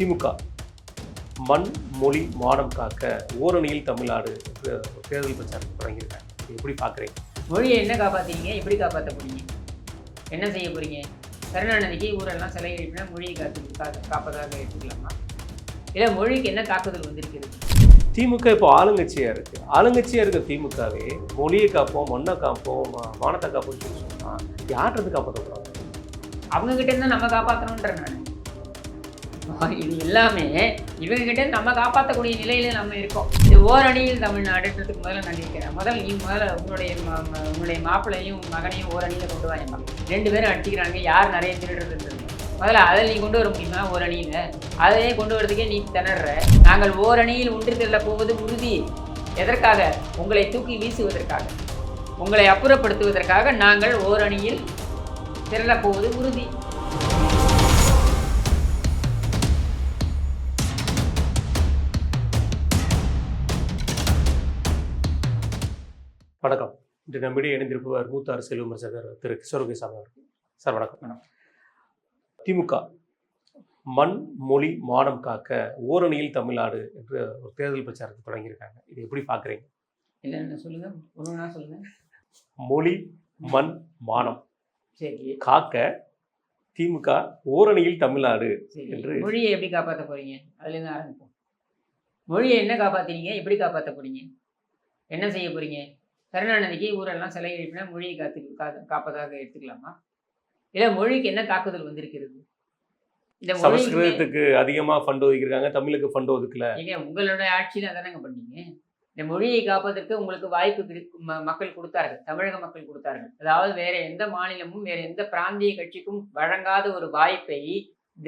திமுக மண் மொழி மானம் காக்க ஓரணியில் தமிழ்நாடு என்று தேர்தல் பிரச்சாரம் தொடங்கியிருக்காங்க. எப்படி பார்க்குறீங்க? மொழியை என்ன காப்பாற்றுறீங்க? எப்படி காப்பாற்ற போறீங்க? என்ன செய்ய போறீங்க? கருணாநிதிக்கு ஊரெல்லாம் சிலை எழுப்பினா மொழியை காப்பதாக எடுத்துக்கலாமா? இல்லை மொழிக்கு என்ன தாக்குதல் வந்திருக்கிறது? திமுக இப்போ ஆளுங்கட்சியாக இருக்குது. ஆளுங்கட்சியாக இருக்க திமுகவே மொழியை காப்போம், மண்ணை காப்போம், மானத்தை காப்போம்னு சொல்லி சொன்னால் யார்கிட்ட காப்பாற்ற போகிறாங்க? அவங்ககிட்ட இருந்தால் நம்ம காப்பாற்றணுன்ற நான் இது எல்லாமே இவங்ககிட்ட நம்ம காப்பாற்றக்கூடிய நிலையில நம்ம இருக்கோம். இது ஓரணியில் தமிழ்நாடுன்றதுக்கு முதல்ல நான் நினைக்கிறேன். முதல்ல உன்னுடைய மாப்பிள்ளையும் மகனையும் ஓரணியில் கொண்டு வாங்க. 2 பேரும் அடிச்சுக்கிறாங்க, யார் நிறைய திருடுறதுன்றது. முதல்ல அதை நீ கொண்டு வர முடியுமா? ஓரணியில் அதையே கொண்டு வரதுக்கே நீ திணற. நாங்கள் ஓரணியில் ஒன்று திரள போவது உறுதி. எதற்காக? உங்களை தூக்கி வீசுவதற்காக, உங்களை அப்புறப்படுத்துவதற்காக நாங்கள் ஓரணியில் திரளப் போவது உறுதி. வணக்கம். இன்று நம்மிடையே இணைந்திருப்பவர் மூத்த அரசியல் விமர்சகர் திரு கிஷோர்கேசாமி அவர்கள். சார் வணக்கம். திமுக மண் மொழி மானம் காக்க ஓரணியில் தமிழ்நாடு என்று ஒரு தேர்தல் பிரச்சாரத்தை தொடங்கியிருக்காங்க. இது எப்படி பார்க்குறீங்க? இல்லைன்னு சொல்லுங்க, ஒன்றுனா சொல்லுங்க. மொழி மண் மானம் சரி காக்க திமுக ஓரணியில் தமிழ்நாடு என்று. மொழியை எப்படி காப்பாற்ற போறீங்க? அதுலேருந்து ஆரம்பிப்போம். மொழியை என்ன காப்பாற்றுறீங்க? எப்படி காப்பாற்ற போறீங்க? என்ன செய்ய போறீங்க? கருணாநிதிக்கு ஊரெல்லாம் சிலை எழுப்பினா மொழியை காப்பதாக எடுத்துக்கலாமா? இல்லை மொழிக்கு என்ன தாக்குதல் வந்திருக்கிறது? இந்த சமஸ்கிருதத்துக்கு அதிகமாக ஃபண்ட் ஒதுக்கிருக்காங்க, தமிழுக்கு ஃபண்ட் ஒதுக்கல. ஏங்க உங்களோட ஆட்சியில் அதானங்க பண்ணீங்க. இந்த மொழியை காப்பதற்கு உங்களுக்கு வாய்ப்பு மக்கள் கொடுத்தார்கள், தமிழக மக்கள் கொடுத்தார்கள். அதாவது வேற எந்த மாநிலமும் வேற எந்த பிராந்திய கட்சிக்கும் வழங்காத ஒரு வாய்ப்பை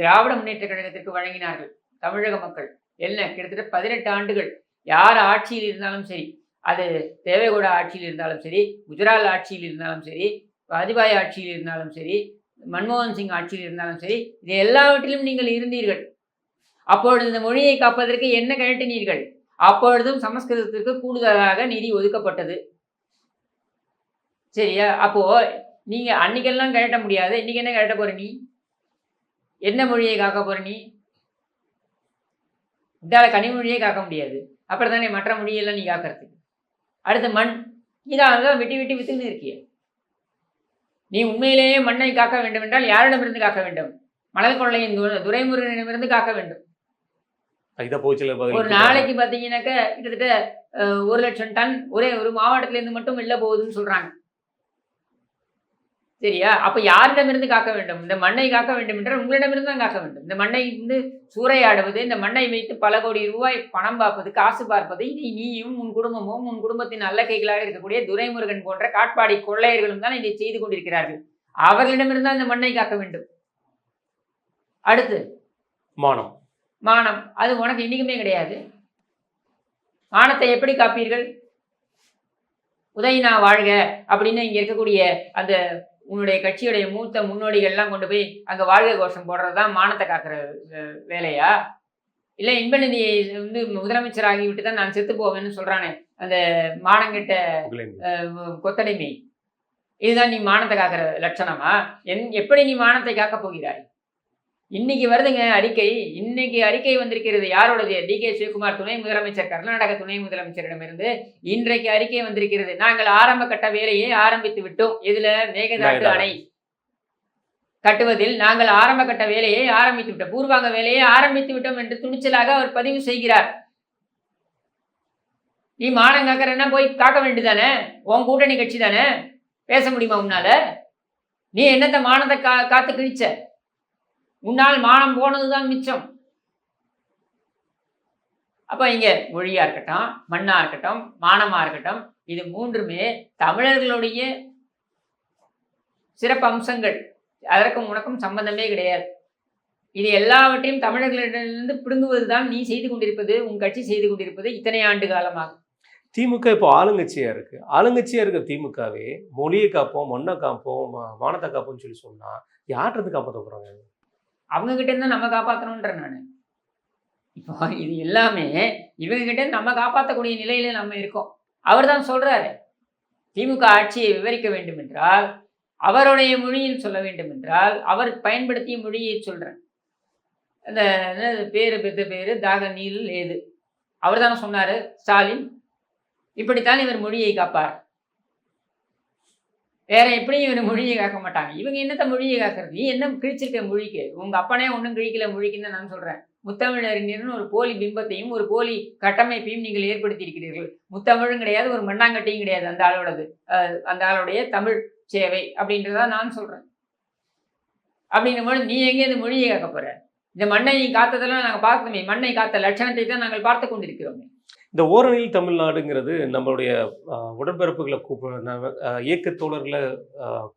திராவிட முன்னேற்ற கழகத்திற்கு வழங்கினார்கள் தமிழக மக்கள். என்ன கிட்டத்தட்ட 18 ஆண்டுகள் யார் ஆட்சியில் இருந்தாலும் சரி, அது தேவேகவுடா ஆட்சியில் இருந்தாலும் சரி, குஜராத் ஆட்சியில் இருந்தாலும் சரி, வாஜ்பாய் ஆட்சியில் இருந்தாலும் சரி, மன்மோகன் சிங் ஆட்சியில் இருந்தாலும் சரி, இது எல்லாவற்றிலும் நீங்கள் இருந்தீர்கள். அப்பொழுது இந்த மொழியை காப்பதற்கு என்ன கழட்டினீர்கள்? அப்பொழுதும் சமஸ்கிருதத்திற்கு கூடுதலாக நிதி ஒதுக்கப்பட்டது. சரியா? அப்போ நீங்க அன்னைக்கெல்லாம் கழட்ட முடியாது, இன்னைக்கு என்ன கழட்ட போற? நீ என்ன மொழியை காக்க போற? நீ இதால கனிமொழியை காக்க முடியாது, அப்புறம் தானே மற்ற மொழியெல்லாம் நீ காக்கிறதுக்கு. அடுத்த மண், இதாக விட்டு விட்டு வித்துன்னு இருக்கிய. நீ உண்மையிலேயே மண்ணை காக்க வேண்டும் என்றால் யாரிடமிருந்து காக்க வேண்டும்? மணல் கொள்ளையின் துரைமுருகனிடமிருந்து காக்க வேண்டும். ஒரு நாளைக்கு பார்த்தீங்கன்னாக்க கிட்டத்தட்ட 1 லட்சம் டன் ஒரே ஒரு மாவட்டத்திலேருந்து மட்டும் வெளில போகுதுன்னு சொல்றாங்க. சரியா? அப்ப யாரிடமிருந்து காக்க வேண்டும்? இந்த மண்ணை காக்க வேண்டும் என்றால் உங்களிடமிருந்து தான் காக்க வேண்டும். இந்த மண்ணை சூறையாடுவது, இந்த மண்ணை வைத்து பல கோடி ரூபாய் பணம் பார்ப்பது, காசு பார்ப்பது, இதை நீயும் உன் குடும்பமும் உன் குடும்பத்தின் நல்ல கைகளாக இருக்கக்கூடிய துரைமுருகன் போன்ற காட்பாடி கொள்ளையர்களும் தான் இதை செய்து கொண்டிருக்கிறார்கள். அவர்களிடமிருந்து தான் இந்த மண்ணை காக்க வேண்டும். அடுத்து மானம். மானம் அது உனக்கு இன்னைக்குமே கிடையாது. மானத்தை எப்படி காப்பீர்கள்? உதயனா வாழ்க அப்படின்னு இங்க இருக்கக்கூடிய அந்த உன்னுடைய கட்சியுடைய மூத்த முன்னோடிகள்லாம் கொண்டு போய் அங்கே வாழ்க கோஷம் போடுறது தான் மானத்தை காக்கிற வேலையா? இல்லை இன்பநிதியை முதலமைச்சர் ஆகிவிட்டு தான் நான் செத்து போவேன்னு சொல்கிறானே அந்த மானங்கிட்ட கொத்தடிமை, இதுதான் நீ மானத்தை காக்கிற லட்சணமா? எப்படி நீ மானத்தை காக்க போகிறாய்? இன்னைக்கு வருதுங்க அறிக்கை, இன்னைக்கு அறிக்கை வந்திருக்கிறது. யாரோடது? டி.கே. சிவகுமார் துணை முதலமைச்சர், கர்நாடக துணை முதலமைச்சரிடமிருந்து இன்றைக்கு அறிக்கை வந்திருக்கிறது. நாங்கள் ஆரம்ப கட்ட வேலையை ஆரம்பித்து விட்டோம். இதுல மேகதாட்டு அணை கட்டுவதில் நாங்கள் ஆரம்ப கட்ட வேலையை ஆரம்பித்து விட்டோம், பூர்வாங்க வேலையை ஆரம்பித்து விட்டோம் என்று துணிச்சலாக அவர் பதிவு செய்கிறார். நீ மானம் காக்கிறன்னா போய் காக்க வேண்டியதானே? உன் கூட்டணி கட்சி தானே, பேச முடியுமா உன்னால? நீ என்னத்த மானத்தை காத்து கிழிச்ச? உன்னால் மானம் போனதுதான் மிச்சம். அப்ப இங்க மொழியா இருக்கட்டும், மண்ணா இருக்கட்டும், மானமா இருக்கட்டும், இது மூன்றுமே தமிழர்களுடைய சிறப்பு அம்சங்கள். அதற்கும் உனக்கும் சம்பந்தமே கிடையாது. இது எல்லாவற்றையும் தமிழர்களிடமிருந்து பிடுங்குவதுதான் நீ செய்து கொண்டிருப்பது, உன் கட்சி செய்து கொண்டிருப்பது இத்தனை ஆண்டு காலமாக. திமுக இப்போ ஆளுங்கட்சியா இருக்கு. ஆளுங்கட்சியா இருக்க திமுகவே மொழியை காப்போம், மண்ணை காப்போம், மானத்தை காப்போம்னு சொல்லி சொன்னா யார்கிட்ட காப்பாற்ற போறாங்க? அவங்க கிட்ட இருந்தா நம்ம காப்பாற்றணுன்ற நான். இப்போ இது எல்லாமே இவங்க கிட்ட நம்ம காப்பாற்றக்கூடிய நிலையில நம்ம இருக்கோம். அவர் தான் சொல்றாரு, திமுக ஆட்சியை விவரிக்க வேண்டும் என்றால் அவருடைய மொழியில் சொல்ல வேண்டும் என்றால் அவர் பயன்படுத்திய மொழியை சொல்றேன். அந்த பேரு பெற்ற பேரு தாக நீல் ஏது அவர் தானே சொன்னாரு ஸ்டாலின். இப்படித்தான் இவர் மொழியை காப்பார். வேற எப்படியும் இவர் மொழியை காக்க மாட்டாங்க. இவங்க என்னத்த மொழியை காக்கிறது? நீ என்ன கிழிச்சிருக்க மொழிக்கு? உங்க அப்பனே ஒன்றும் கிழிக்கல மொழிக்குன்னு தான் நான் சொல்றேன். முத்தமிழறிஞர்னு ஒரு போலி பிம்பத்தையும் ஒரு போலி கட்டமைப்பையும் நீங்கள் ஏற்படுத்தி இருக்கிறீர்கள். முத்தமிழும் கிடையாது, ஒரு மண்ணாங்கட்டியும் கிடையாது அந்த ஆளோடது. அந்த ஆளுடைய தமிழ் சேவை அப்படின்றத நான் சொல்றேன். அப்படிங்கும்போது நீ எங்கே இந்த மொழியை காக்க போற? இந்த மண்ணை காத்ததெல்லாம் நாங்கள் பார்த்தோமே, மண்ணை காத்த லட்சணத்தை தான் நாங்கள் பார்த்து கொண்டிருக்கிறோமே. இந்த ஓரணியில் தமிழ்நாடுங்கிறது நம்மளுடைய உடன்பிறப்புகளை இயக்க தோழர்களை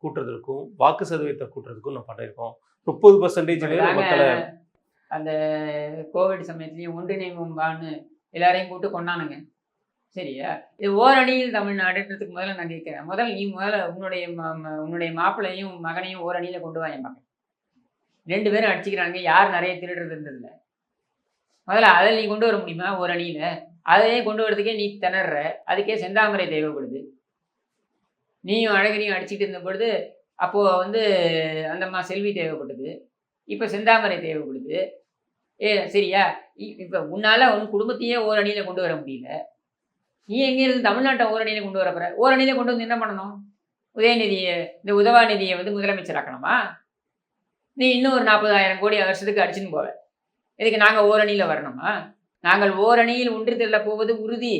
கூட்டுறதுக்கும் வாக்கு சதவீதத்தை கூட்டுறதுக்கும் நம்ம பண்ணியிருக்கோம். 30% மக்களை அந்த கோவிட் சமயத்துலேயும் ஒன்றிணைவான்னு எல்லாரையும் கூட்டு கொண்டானுங்க. சரியா? இது ஓரணியில் தமிழ்நாடுன்றதுக்கு முதல்ல நான் கேட்குறேன். நீ உன்னுடைய மாப்பிள்ளையும் மகனையும் ஓரணியில் கொண்டு வா என் மகன். 2 பேரும் அடிச்சுக்கிறாங்க. யார் நிறைய திருடுறதுன்றதில்ல. முதல்ல அதை நீ கொண்டு வர முடியுமா ஓரணியில்? அதையே கொண்டு வரதுக்கே நீ திணற. அதுக்கே செந்தாமரை தேவைப்படுது. நீயும் அழகிரியும் அடிச்சுட்டு இருந்த பொழுது அப்போது அந்தம்மா செல்வி தேவைப்படுது. இப்போ செந்தாமரை தேவைப்படுது. சரியா? இப்போ உன்னால் உன் குடும்பத்தையே ஓரணியில் கொண்டு வர முடியல. நீ எங்கேருந்து தமிழ்நாட்டை ஓரணியில் கொண்டு வர போகிற? ஓரணியில் கொண்டு வந்து என்ன பண்ணணும்? உதயநிதியை இந்த உதவாநிதியை முதலமைச்சராக்கணுமா? நீ இன்னும் ஒரு 40,000 கோடி வருஷத்துக்கு அடிச்சுன்னு போவ. இதுக்கு நாங்கள் ஓரணியில் வரணுமா? நாங்கள் ஓரணியில் ஒன்று திரள போவது உறுதி.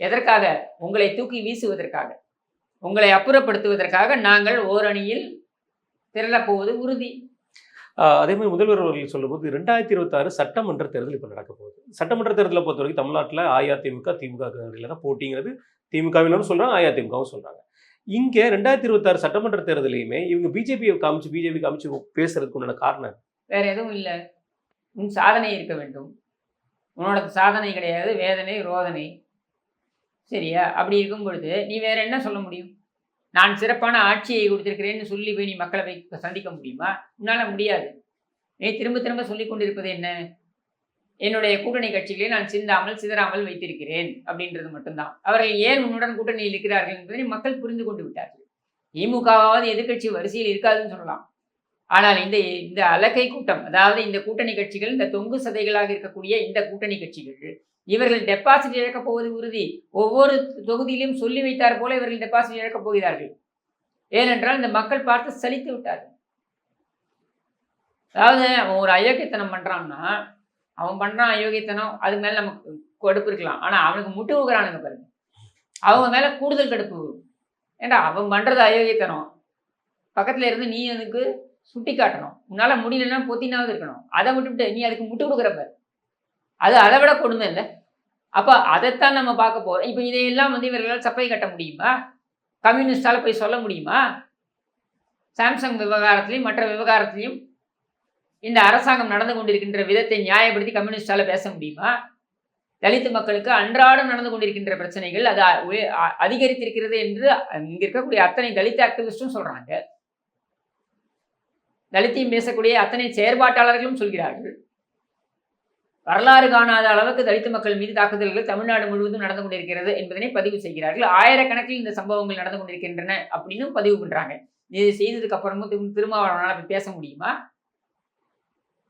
எதற்காக? உங்களை தூக்கி வீசுவதற்காக, உங்களை அப்புறப்படுத்துவதற்காக நாங்கள் ஓரணியில் திரளப் போவது உறுதி. அதே மாதிரி முதல்வர் அவர்கள் சொல்லும்போது 2026 சட்டமன்ற தேர்தல் இப்போ நடக்க போகுது. சட்டமன்ற தேர்தலை பொறுத்த வரைக்கும் தமிழ்நாட்டில் அஇஅதிமுக திமுக தான் போட்டிங்கிறது. திமுகவினரும் சொல்கிறாங்க, அஇஅதிமுகவும் சொல்கிறாங்க. இங்கே 2026 சட்டமன்ற தேர்தலையுமே இவங்க பிஜேபி காமிச்சு பேசுறதுக்கு உண்டான காரணம் வேற எதுவும் இல்லை. உன் சாதனை இருக்க வேண்டும். உன்னோட சாதனை கிடையாது, வேதனை ரோதனை. சரியா? அப்படி இருக்கும் பொழுது நீ வேற என்ன சொல்ல முடியும்? நான் சிறப்பான ஆட்சியை கொடுத்திருக்கிறேன்னு சொல்லி போய் நீ மக்களை போய் சந்திக்க முடியுமா? உன்னால் முடியாது. நீ திரும்ப திரும்ப சொல்லி கொண்டிருப்பது என்ன? என்னுடைய கூட்டணி கட்சிகளை நான் சிதறாமல் வைத்திருக்கிறேன் அப்படின்றது மட்டும்தான். அவர்கள் ஏன் உன்னுடன் கூட்டணியில் இருக்கிறார்கள் என்பதை மக்கள் புரிந்து கொண்டு விட்டார்கள். திமுகவாவது எதிர்கட்சி வரிசையில் இருக்காதுன்னு சொல்லலாம். ஆனால் இந்த அலக்கை கூட்டம், அதாவது இந்த கூட்டணி கட்சிகள், இந்த தொங்கு சதைகளாக இருக்கக்கூடிய இந்த கூட்டணி கட்சிகள், இவர்கள் டெபாசிட் இழக்கப் போவது உறுதி. ஒவ்வொரு தொகுதியிலும் சொல்லி வைத்தார் போல இவர்கள் டெபாசிட் இழக்கப் போகிறார்கள். ஏனென்றால் இந்த மக்கள் பார்த்து சலித்து விட்டார்கள். அதாவது அவன் ஒரு அயோக்கியத்தனம் பண்றான்னா, அவன் பண்றான் அயோக்கியத்தனம், அது மேல நமக்கு கடுப்பு இருக்கலாம். ஆனா அவனுக்கு முட்டு ஊக்குறானுங்க பாருங்க, அவங்க மேல கூடுதல் கடுப்பு வரும். ஏண்டா அவன் பண்றது அயோக்கியத்தனம், பக்கத்துல இருந்து நீ எனக்கு சுட்டி காட்டணும். உன்னால முடியலன்னா பொத்தினாவது இருக்கணும். அதை விட்டுவிட்டு நீ அதுக்கு முட்டு கொடுக்குறப்ப அது அதை விட கொடுமை இல்லை. அப்போ அதைத்தான் நம்ம பார்க்க போகிறோம். இப்போ இதையெல்லாம் இவர்களால் சப்பை கட்ட முடியுமா? கம்யூனிஸ்டால் போய் சொல்ல முடியுமா? சாம்சங் விவகாரத்திலையும் மற்ற விவகாரத்திலையும் இந்த அரசாங்கம் நடந்து கொண்டிருக்கின்ற விதத்தை நியாயப்படுத்தி கம்யூனிஸ்டால் பேச முடியுமா? தலித்து மக்களுக்கு அன்றாடம் நடந்து கொண்டிருக்கின்ற பிரச்சனைகள் அது அதிகரித்திருக்கிறது என்று இங்கே இருக்கக்கூடிய அத்தனை தலித் ஆக்டிவிஸ்டும் சொல்கிறாங்க. தலித்தையும் பேசக்கூடிய அத்தனை செயற்பாட்டாளர்களும் சொல்கிறார்கள். வரலாறு காணாத அளவுக்கு தலித்து மக்கள் மீது தாக்குதல்கள் தமிழ்நாடு முழுவதும் நடந்து கொண்டிருக்கிறது என்பதனை பதிவு செய்கிறார்கள். ஆயிரக்கணக்கில் இந்த சம்பவங்கள் நடந்து கொண்டிருக்கின்றன அப்படின்னு பதிவு பண்றாங்க. இது செய்ததுக்கு அப்புறமும் திருமாவளவனால பேச முடியுமா?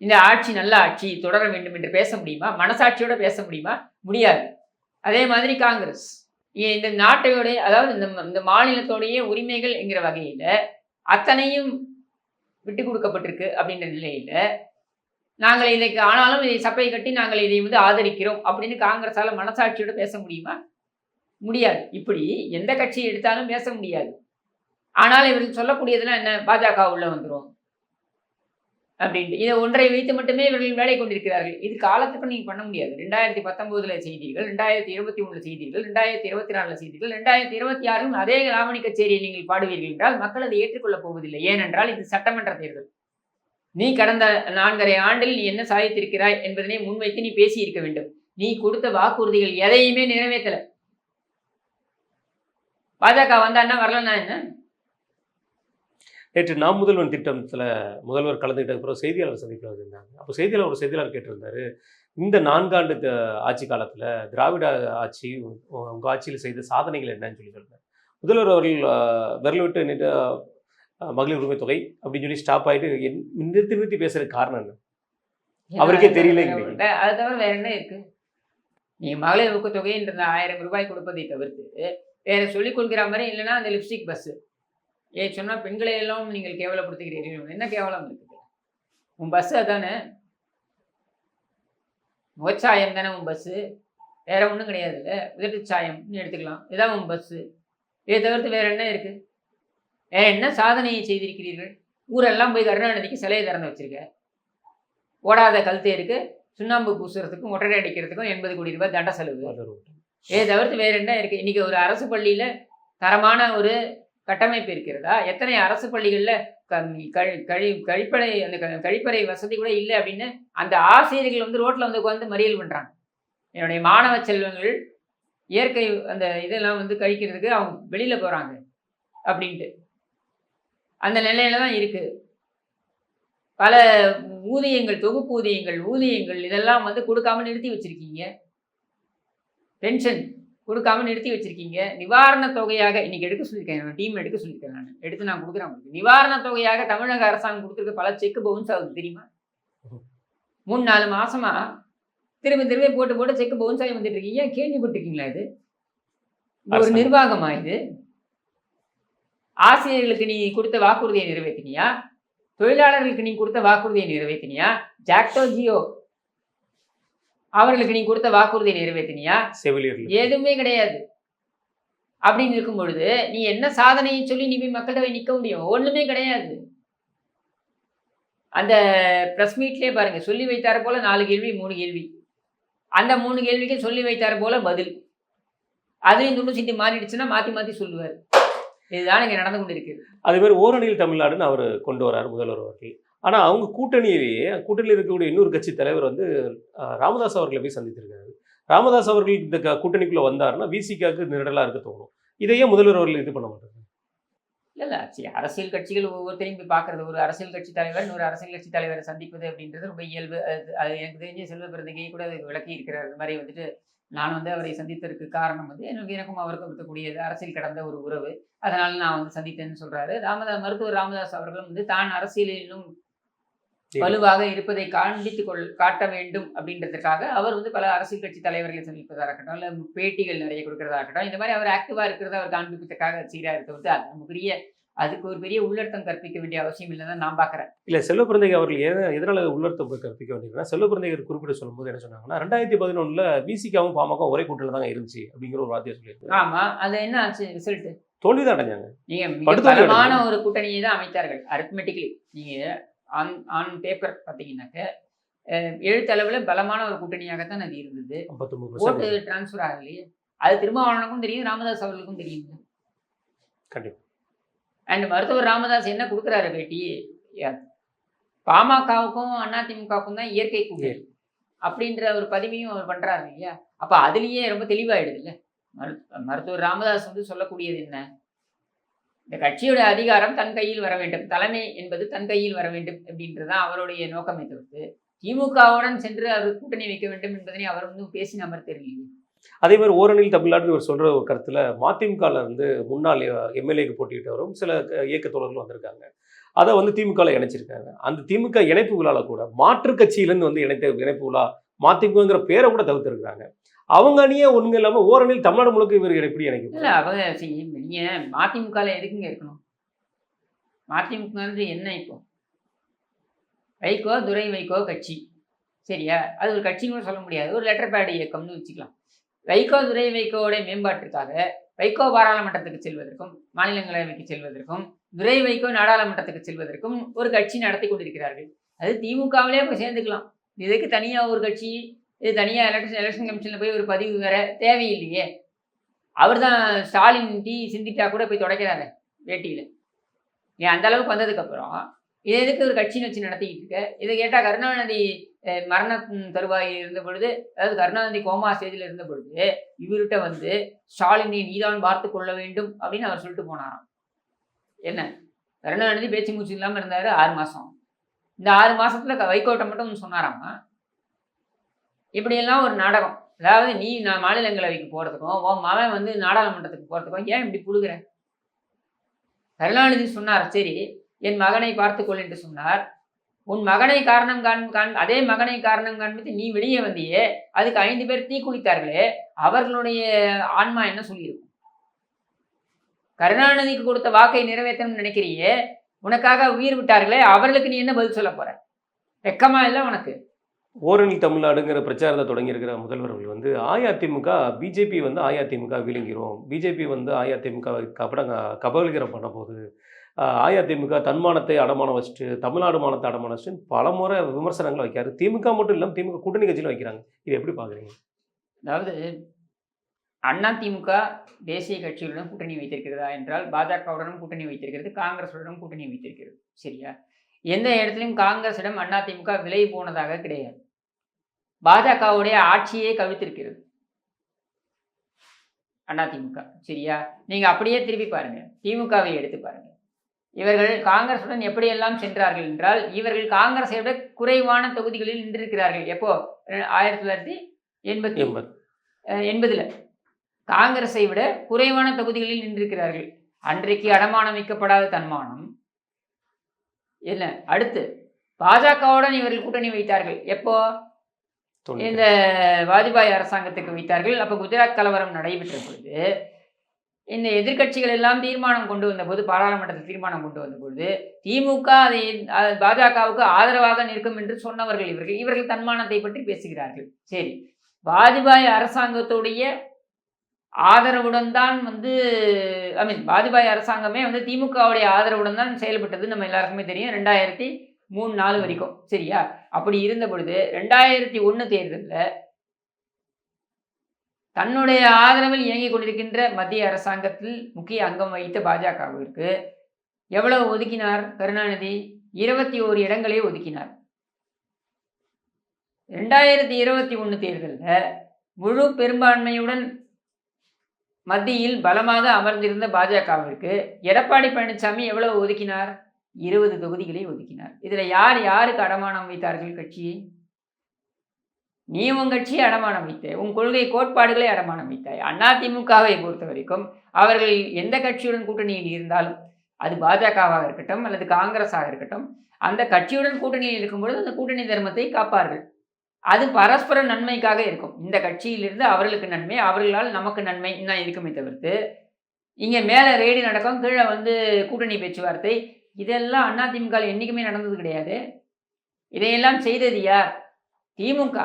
இந்த ஆட்சி நல்ல ஆட்சி தொடர வேண்டும் என்று பேச முடியுமா? மனசாட்சியோட பேச முடியுமா? முடியாது. அதே மாதிரி காங்கிரஸ் இந்த நாட்டையோடைய, அதாவது இந்த மாநிலத்தோடைய உரிமைகள் என்கிற வகையில அத்தனையும் விட்டு கொடுக்கப்பட்டிருக்கு அப்படின்ற நிலையில நாங்கள் இதை ஆனாலும் இதை சப்பை கட்டி நாங்கள் இதை ஆதரிக்கிறோம் அப்படின்னு காங்கிரஸால மனசாட்சியோட பேச முடியுமா? முடியாது. இப்படி எந்த கட்சியை எடுத்தாலும் பேச முடியாது. ஆனால் இவர்கள் சொல்லக்கூடியதெல்லாம் என்ன? பாஜக உள்ள வந்துடும் அப்படின்ட்டு இதை ஒன்றை வைத்து மட்டுமே இவர்கள் வேலை கொண்டிருக்கிறார்கள். இது காலத்துக்கு நீங்க பண்ண முடியாது. 2019 செய்திகள், 2021 செய்திகள், 2024 செய்திகள், 2026 அதே லாவணி கச்சேரியை நீங்கள் பாடுவீர்கள் என்றால் மக்கள் அதை ஏற்றுக்கொள்ளப் போவதில்லை. ஏனென்றால் இது சட்டமன்ற தேர்தல். நீ கடந்த 4.5 ஆண்டில் நீ என்ன சாதித்திருக்கிறாய் என்பதனை முன்வைத்து நீ பேசி இருக்க வேண்டும். நீ கொடுத்த வாக்குறுதிகள் எதையுமே நிறைவேற்றல. பாஜக வந்தான்னா வரலன்னா என்ன? நேற்று நாம் முதல்வன் திட்டத்தில் முதல்வர் கலந்துக்கிட்ட பிறகு செய்தியாளர் சந்திப்பில் இருந்தாங்க. அப்போ செய்தியாளர் கேட்டிருந்தாரு, இந்த 4 ஆண்டு ஆட்சி காலத்தில் திராவிட ஆட்சி உங்கள் ஆட்சியில் செய்த சாதனைகள் என்னன்னு சொல்லியிருந்தார். முதல்வர் அவர்கள் விரல் விட்டு மகளிர் உரிமை தொகை அப்படின்னு சொல்லி ஸ்டாப் ஆகிட்டு நிறுத்தி பேசுறதுக்கு காரணம் என்ன? அவருக்கே அது தெரியலங்கிறீங்க. அது தவிர வேற என்ன இருக்கு? நீங்க மகளிர் ஊக்கத்தொகைன்ற 1000 ரூபாய் கொடுப்பதை தவிர்த்து வேற சொல்லிக் கொடுக்கிற மாதிரி இல்லைன்னா அந்த லிப்ஸ்டிக் பஸ் சொன்னா பெண்களை எல்லாம் நீங்கள் கேவலப்படுத்துகிறீர்கள். என்ன கேவலம் இருக்குது? உன் பஸ் அதானே, முகச்சாயம் தானே உன் பஸ்ஸு, வேற ஒன்றும் கிடையாதுல்ல. உதட்டு சாயம்னு எடுத்துக்கலாம், இதான் உன் பஸ்ஸு. இதை தவிர்த்து வேற என்ன இருக்கு? வேற என்ன சாதனையை செய்திருக்கிறீர்கள்? ஊரெல்லாம் போய் கருணாநிதிக்கு சிலையை திறந்து வச்சிருக்க. ஓடாத கழுத்தேருக்கு சுண்ணாம்பு பூசுறதுக்கும் ஒட்டடை அடிக்கிறதுக்கும் 80 கோடி ரூபாய் தண்ட செலவு. இதை தவிர்த்து வேற என்ன இருக்கு? இன்னைக்கு ஒரு அரசு பள்ளியில தரமான ஒரு கட்டமைப்பு இருக்கிறதா? எத்தனை அரசு பள்ளிகள்ல கழிப்பறை அந்த கழிப்பறை வசதி கூட இல்லை அப்படின்னு அந்த ஆசிரியர்கள் வந்து ரோட்ல வந்து உட்காந்து மறியல் பண்றாங்க. என்னுடைய மாணவ செல்வங்கள் இயற்கை அந்த இதெல்லாம் வந்து கழிக்கிறதுக்கு அவங்க வெளியில போறாங்க அப்படின்ட்டு அந்த நிலையில தான் இருக்கு. பல ஊதியங்கள், தொகுப்பு ஊதியங்கள் இதெல்லாம் வந்து கொடுக்காம நிறுத்தி வச்சிருக்கீங்க. பென்ஷன் கொடுக்காம நிறுத்தி வச்சிருக்கீங்க. நிவாரண தொகையாக இன்னைக்கு எடுக்க சொல்லியிருக்கேன், டீம் எடுக்க சொல்லியிருக்கேன், நான் எடுத்து நான் கொடுக்குறேன் உங்களுக்கு. நிவாரண தொகையாக தமிழக அரசாங்கம் கொடுத்துருக்க பல செக் பவுன்ஸ் ஆகுது தெரியுமா? 3-4 மாசமா திரும்ப போட்டு செக் பவுன்ஸ் ஆகி வந்துட்டு இருக்கீங்க. கேள்விப்பட்டிருக்கீங்களா? இது ஒரு நிர்வாகமா? இது ஆசிரியர்களுக்கு நீ கொடுத்த வாக்குறுதியை நிறைவேற்றினியா? தொழிலாளர்களுக்கு நீ கொடுத்த வாக்குறுதியை நிறைவேற்றினியா? ஜாக்டோ ஜியோ அவர்களுக்கு நீ கொடுத்த வாக்குறுதியை நிறைவேற்றினியா? எதுவுமே கிடையாது. அப்படின்னு இருக்கும் பொழுது நீ என்ன சாதனையை சொல்லி நீ போய் மக்கள்கிட்ட போய் நிற்க முடியும்? ஒண்ணுமே கிடையாது. அந்த பிரஸ் மீட்லயே பாருங்க, சொல்லி வைத்தார் போல 4 கேள்வி 3 கேள்வி, அந்த 3 கேள்விக்கு சொல்லி வைத்தார் போல பதில். அதுவும் துண்டு சீட்டு மாறிடுச்சுன்னா மாத்தி மாத்தி சொல்லுவார். இதுதான் இங்க நடந்து கொண்டு இருக்குது. அதே மாதிரி ஓரணியில் தமிழ்நாடுன்னு அவர் கொண்டு வரார் முதல்வர் அவர்கள். ஆனா அவங்க கூட்டணியில் இருக்கக்கூடிய இன்னொரு கட்சி தலைவர் வந்து ராமதாஸ் அவர்களை போய் சந்தித்திருக்காரு. ராமதாஸ் அவர்கள் இந்த கூட்டணிக்குள்ள வந்தாருன்னா விசிகாவுக்கு நிரடலா இருக்க தோணும். இதையே முதல்வர் அவர்கள் இது பண்ண மாட்டாங்க. இல்ல சரி, அரசியல் கட்சிகள் ஒவ்வொருத்தரையும் போய் பார்க்கறது, ஒரு அரசியல் கட்சி தலைவர் இன்னொரு அரசியல் கட்சி தலைவரை சந்திப்பது அப்படின்றது ரொம்ப இயல்பு. அது எனக்கு தெரிஞ்ச செல்வ பிறந்தகையை கூட அது விளக்கி இருக்கிறார். அது மாதிரி வந்துட்டு நான் வந்து அவரை சந்தித்ததற்கு காரணம் வந்து எனக்கும் அவருக்கும் இருக்கக்கூடியது அரசியல் கடந்த ஒரு உறவு, அதனால நான் வந்து சந்தித்தேன்னு சொல்றாரு. மருத்துவர் ராமதாஸ் அவர்களும் வந்து தான் அரசியலிலும் வலுவாக இருப்பதை காட்ட வேண்டும் அப்படின்றதுக்காக அவர் வந்து பல அரசியல் கட்சி தலைவர்களை சந்திப்பதாக இருக்கட்டும், இல்லை பேட்டிகள் நிறைய கொடுக்கறதா இருக்கட்டும், இந்த மாதிரி அவர் ஆக்டிவா இருக்கிறத அவர் காண்பிப்பதற்காக சீரா இருக்கிறது. அதுக்கு ஒரு பெரிய உள்ளர்த்தம் கற்பிக்க வேண்டிய அவசியம் இல்லைன்னு நான் பாக்குறேன். இல்ல செல்வ பிறந்தகை அவர்கள் எதனால உள்ளர்த்தம் கற்பிக்க வேண்டியதுன்னா, செல்வ பிறந்தகை குறிப்பிட சொல்லும்போது என்ன சொன்னாங்கன்னா, 2011 விசிகாவும் பாமக ஒரே கூட்டணியில தான் இருந்துச்சு அப்படிங்கிற ஒரு வார்த்தையை சொல்லியிருக்காங்க. ஆமா, அது என்ன ஆச்சு? ரிசல்ட் தோல்விதான் அடைஞ்சாங்க. நீங்க பலமான ஒரு கூட்டணியை தான் அமைத்தார்கள். அரித்மெட்டிக்கலி நீங்க ஆன் பேப்பர் பார்த்தீங்கன்னாக்க எழுத்தளவில் பலமான ஒரு கூட்டணியாகத்தான் அது இருந்தது. ஓட்டு டிரான்ஸ்ஃபர் ஆகலையே, அது திருமாவளவனுக்கும் தெரியும், ராமதாஸ் அவர்களுக்கும் தெரியும். கண்டிப்பா. அண்ட் மருத்துவர் ராமதாஸ் என்ன கொடுக்குறாரு பேட்டி? பாமகவுக்கும் அதிமுகவுக்கும் தான் இயற்கை கூட்டணி அப்படின்ற ஒரு பதிவையும் அவர் பண்றாரு இல்லையா? அப்ப அதுலயே ரொம்ப தெளிவாயிடுது இல்ல. மருத்துவர் ராமதாஸ் வந்து சொல்லக்கூடியது என்ன? இந்த கட்சியோட அதிகாரம் தன் கையில் வர வேண்டும், தலைமை என்பது தன் கையில் வர வேண்டும் அப்படின்றதான் அவருடைய நோக்கமே தவிர்த்து திமுகவுடன் சென்று அவர் கூட்டணி வைக்க வேண்டும் என்பதனை அவர் வந்து பேசி நம்பர் தெரியலையே. அதே மாதிரி ஓரணியில் தமிழ்நாடு இவர் சொல்ற ஒரு கருத்துல மதிமுகல இருந்து முன்னாள் எம்எல்ஏக்கு போட்டியிட்டவரும் சில இயக்க தோழர்கள் வந்திருக்காங்க. அதை வந்து திமுகவில் இணைச்சிருக்காங்க. அந்த திமுக இணைப்பு விழாவில் கூட மாற்று கட்சியிலேருந்து வந்து இணைப்பு விழா மதிமுகங்கிற பேரை கூட தவிர்த்திருக்காங்க. அவங்க அணியே ஒண்ணுங்க இல்லாம ஓரணியில் தமிழ்நாடு முழுக்க இவர் எப்படி இணைக்கும்? இல்ல அவங்க நீங்க மதிமுகவில் எதுக்குங்க இருக்கணும்? மதிமுக என்ன இப்போ வைகோ, துரை வைகோ கட்சி சரியா? அது ஒரு கட்சின்னு கூட சொல்ல முடியாது, ஒரு லெட்டர் பேட் இயக்கம்னு வச்சுக்கலாம். வைகோ துரை வைகோவோட மேம்பாட்டிற்காக வைகோ பாராளுமன்றத்துக்கு செல்வதற்கும் மாநிலங்களவைக்கு செல்வதற்கும் துரை வைகோ நாடாளுமன்றத்துக்கு செல்வதற்கும் ஒரு கட்சி நடத்தி கொண்டிருக்கிறார்கள். அது திமுகவிலே போய் சேர்ந்துக்கலாம். இதுக்கு தனியாக ஒரு கட்சி, இது தனியாக எலெக்ஷன் கமிஷனில் போய் ஒரு பதிவு வேற தேவையில்லையே. அவர் தான் ஸ்டாலின் டீ சிந்திட்டா கூட போய் தொடக்கிறாரு வேட்டியில். ஏன் அந்த அளவுக்கு வந்ததுக்கப்புறம் இது எதுக்கு ஒரு கட்சின்னு வச்சு நடத்திக்கிட்டு இருக்க? இதை கேட்டால் கருணாநிதி மரண தருவாயில் இருந்த பொழுது, அதாவது கருணாநிதி கோமா ஸ்டேஜில் இருந்த பொழுது இவர்கிட்ட வந்து ஸ்டாலினை நீதான் பார்த்து கொள்ள வேண்டும் அப்படின்னு அவர் சொல்லிட்டு போனாராம். என்ன கருணாநிதி பேச்சு மூச்சு இல்லாமல் இருந்தார் 6 மாதம். இந்த 6 மாதத்தில் வைகோட்டை மட்டும் சொன்னாராமா. இப்படியெல்லாம் ஒரு நாடகம். அதாவது நீ நான் மாநிலங்களவைக்கு போகிறதுக்கும் உன் மகன் வந்து நாடாளுமன்றத்துக்கு போகிறதுக்கும் ஏன் இப்படி புழுகிற? கருணாநிதி சொன்னார், சரி என் மகனை பார்த்துக்கொள் என்று சொன்னார். உன் மகனை காரணம் அதே மகனை காரணம் காண்பித்து நீ வெளியே வந்தியே, அதுக்கு 5 பேர் தீ குளித்தார்களே, அவர்களுடைய ஆன்மா என்ன சொல்லியிருக்கும்? கருணாநிதிக்கு கொடுத்த வாக்கை நிறைவேற்றணும்னு நினைக்கிறியே, உனக்காக உயிர் விட்டார்களே, அவர்களுக்கு நீ என்ன பதில் சொல்ல போற? வெக்கமா இல்லை உனக்கு? ஓரணி தமிழ்நாடுங்கிற பிரச்சாரத்தை தொடங்கியிருக்கிற முதல்வர் அவர்கள் வந்து அதிமுக பிஜேபி வந்து அதிமுக விழுங்கிரும், பிஜேபி வந்து அதிமுகவை கபலீகரம் பண்ண போகுது, அதிமுக தன்மானத்தை அடமானம் வச்சுட்டு தமிழ்நாடு மானத்தை அடமானம் வச்சுட்டு பல முறை விமர்சனங்களை வைக்காரு. திமுக மட்டும் இல்லாமல் திமுக கூட்டணி கட்சியிலும் வைக்கிறாங்க. இது எப்படி பார்க்குறீங்க? அதாவது அதிமுக தேசிய கட்சிகளுடன் கூட்டணி வைத்திருக்கிறதா என்றால் பாஜகவுடனும் கூட்டணி வைத்திருக்கிறது, காங்கிரசுடனும் கூட்டணி வைத்திருக்கிறது. சரியா? எந்த இடத்துலையும் காங்கிரசிடம் அதிமுக விலை போனதாக கிடையாது. பாஜகவுடைய ஆட்சியே கவிழ்த்திருக்கிறது அதிமுக. சரியா? நீங்க அப்படியே திருப்பி பாருங்க, திமுகவை எடுத்து பாருங்க. இவர்கள் காங்கிரசுடன் எப்படியெல்லாம் சென்றார்கள் என்றால், இவர்கள் காங்கிரஸை விட குறைவான தொகுதிகளில் நின்றிருக்கிறார்கள். எப்போ? 1980 காங்கிரஸை விட குறைவான தொகுதிகளில் நின்றிருக்கிறார்கள். அன்றைக்கு அடமானம் வைக்கப்படாத தன்மானம் என்ன? அடுத்து பாஜகவுடன் இவர்கள் கூட்டணி வைத்தார்கள். எப்போ? இந்த வாஜ்பாய் அரசாங்கத்துக்கு வைத்தார்கள். அப்போ குஜராத் கலவரம் நடைபெற்ற பொழுது இந்த எதிர்க்கட்சிகள் எல்லாம் தீர்மானம் கொண்டு வந்தபோது, பாராளுமன்றத்தில் தீர்மானம் கொண்டு வந்தபோது திமுக அதை பாஜகவுக்கு ஆதரவாக நிற்கும் என்று சொன்னவர்கள் இவர்கள் தன்மானத்தை பற்றி பேசுகிறார்கள். சரி, வாஜ்பாய் அரசாங்கத்துடைய ஆதரவுடன் தான் வாஜ்பாய் அரசாங்கமே திமுகவுடைய ஆதரவுடன் தான் செயல்பட்டது நம்ம எல்லாருக்குமே தெரியும். 2003-4 வரைக்கும். சரியா? அப்படி இருந்த பொழுது 2001 தேர்தலில் தன்னுடைய ஆதரவில் இயங்கிக் கொண்டிருக்கின்ற மத்திய அரசாங்கத்தில் முக்கிய அங்கம் வகித்த பாஜகவிற்கு எவ்வளவு ஒதுக்கினார் கருணாநிதி? 21 இடங்களை ஒதுக்கினார். 2021 தேர்தலில் முழு பெரும்பான்மையுடன் மத்தியில் பலமாக அமர்ந்திருந்த பாஜகவிற்கு எடப்பாடி பழனிசாமி எவ்வளவு ஒதுக்கினார்? 20 தொகுதிகளை ஒதுக்கினார். இதுல யாருக்கு அடமானம் வைத்தார்கள் கட்சியை? நீ உன் கட்சியை அடமானம் வைத்த, உன் கொள்கை கோட்பாடுகளை அடமானம் வைத்தாய். அதிமுகவை பொறுத்த வரைக்கும் அவர்கள் எந்த கட்சியுடன் கூட்டணியில் இருந்தாலும், அது பாஜகவாக இருக்கட்டும் அல்லது காங்கிரஸாக இருக்கட்டும், அந்த கட்சியுடன் கூட்டணியில் இருக்கும்பொழுது அந்த கூட்டணி தர்மத்தை காப்பார்கள். அது பரஸ்பர நன்மைக்காக இருக்கும். இந்த கட்சியிலிருந்து அவர்களுக்கு நன்மை, அவர்களால் நமக்கு நன்மை தான் இருக்குமே தவிர்த்து, இங்கே மேலே ரெய்டு நடக்கும், கீழே கூட்டணி பேச்சுவார்த்தை, இதெல்லாம் அதிமுக என்றைக்குமே நடந்தது கிடையாது. இதையெல்லாம் செய்தது யார்? திமுக.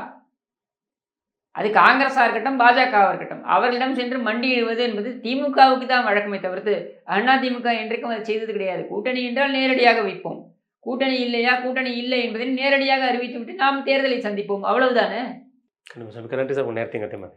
அது காங்கிரஸாக இருக்கட்டும் பாஜகவாக இருக்கட்டும், அவர்களிடம் சென்று மண்டியிடுவது என்பது திமுகவுக்கு தான் வழக்கமே தவிர்த்து அதிமுக என்றைக்கும் அதை செய்தது கிடையாது. கூட்டணி என்றால் நேரடியாக வைப்போம், கூட்டணி இல்லையா, கூட்டணி இல்லை என்பதை நேரடியாக அறிவித்துவிட்டு நாம் தேர்தலை சந்திப்போம், அவ்வளவுதானே. கண்டிப்பாக சார். நன்றி சார், உங்கள் நேரத்தையும் கட்டியமாக.